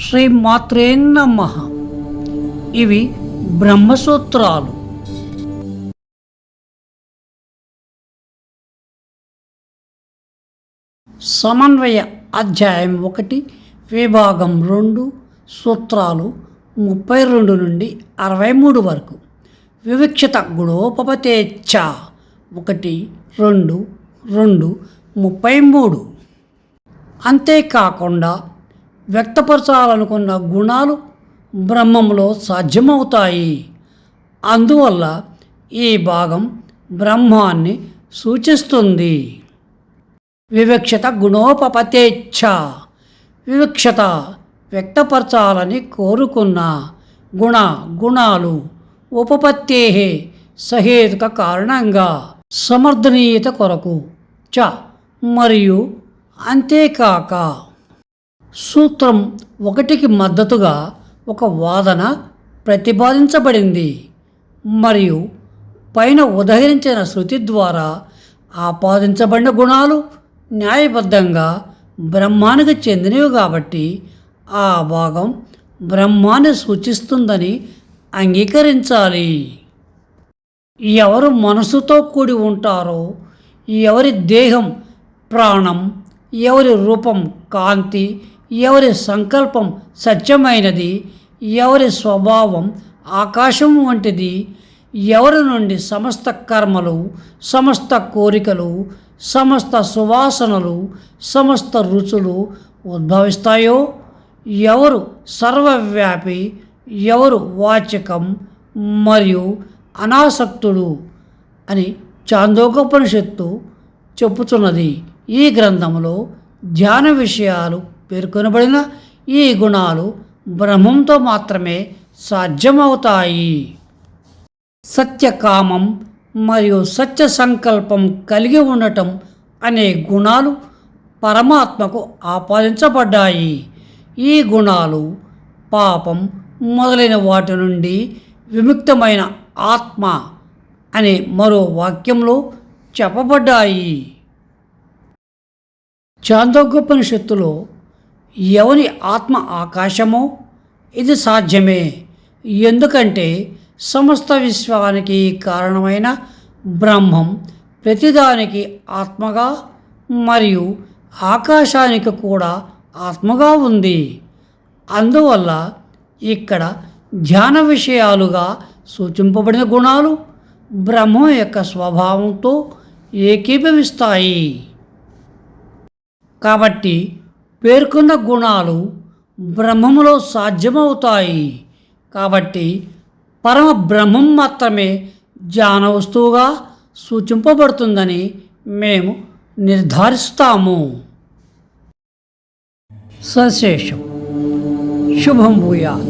శ్రీ మాత్రే నమః. ఇవి బ్రహ్మసూత్రాలు. సమన్వయ అధ్యాయం 1, విభాగం 2, సూత్రాలు 32 నుండి 63 వరకు. వివక్షిత గుణోపపతేచ్ఛ 1, 2, 2, 33. అంతేకాకుండా వ్యక్తపరచాలనుకున్న గుణాలు బ్రహ్మంలో సాధ్యమవుతాయి. అందువల్ల ఈ భాగం బ్రహ్మాన్ని సూచిస్తుంది. వివక్షిత గుణోపపతేచ్ఛ. వివక్షత వ్యక్తపరచాలని కోరుకున్న గుణాలు ఉపపత్తే సహేతుక కారణంగా సమర్థనీయత కొరకు చ మరియు అంతేకాక. సూత్రం 1కి మద్దతుగా ఒక వాదన ప్రతిపాదించబడింది మరియు పైన ఉదహరించిన శృతి ద్వారా ఆపాదించబడిన గుణాలు న్యాయబద్ధంగా బ్రహ్మానికి చెందినవి కాబట్టి ఆ భాగం బ్రహ్మాన్ని సూచిస్తుందని అంగీకరించాలి. ఎవరు మనసుతో కూడి ఉంటారో, ఎవరి దేహం ప్రాణం, ఎవరి రూపం కాంతి, ఎవరి సంకల్పం సత్యమైనది, ఎవరి స్వభావం ఆకాశం వంటిది, ఎవరి నుండి సమస్త కర్మలు, సమస్త కోరికలు, సమస్త సువాసనలు, సమస్త రుచులు ఉద్భవిస్తాయో, ఎవరు సర్వవ్యాపి, ఎవరు వాచకం మరియు అనాసక్తుడు అని చాందోకోపనిషత్తు చెప్పుచున్నది. ఈ గ్రంథంలో ధ్యాన విషయాలు పేర్కొనబడిన ఈ గుణాలు బ్రహ్మంతో మాత్రమే సాధ్యమవుతాయి. సత్యకామం మరియు సత్య సంకల్పం కలిగి ఉండటం అనే గుణాలు పరమాత్మకు ఆపాదించబడ్డాయి. ఈ గుణాలు పాపం మొదలైన వాటి నుండి విముక్తమైన ఆత్మ అనే మరో వాక్యంలో చెప్పబడ్డాయి. చాందోగ్యోపనిషత్తులో ఎవని ఆత్మ ఆకాశమో ఇది సాధ్యమే, ఎందుకంటే సమస్త విశ్వానికి కారణమైన బ్రహ్మం ప్రతిదానికి ఆత్మగా మరియు ఆకాశానికి కూడా ఆత్మగా ఉంది. అందువల్ల ఇక్కడ ధ్యాన విషయాలుగా సూచింపబడిన గుణాలు బ్రహ్మం యొక్క స్వభావంతో ఏకీభవిస్తాయి. కాబట్టి పేర్కొన్న గుణాలు బ్రహ్మములో సాధ్యమవుతాయి. కాబట్టి పరమ బ్రహ్మం మాత్రమే జ్ఞాన వస్తువుగా సూచింపబడుతుందని మేము నిర్ధారిస్తాము. సశేషం. శుభం భూయాత్.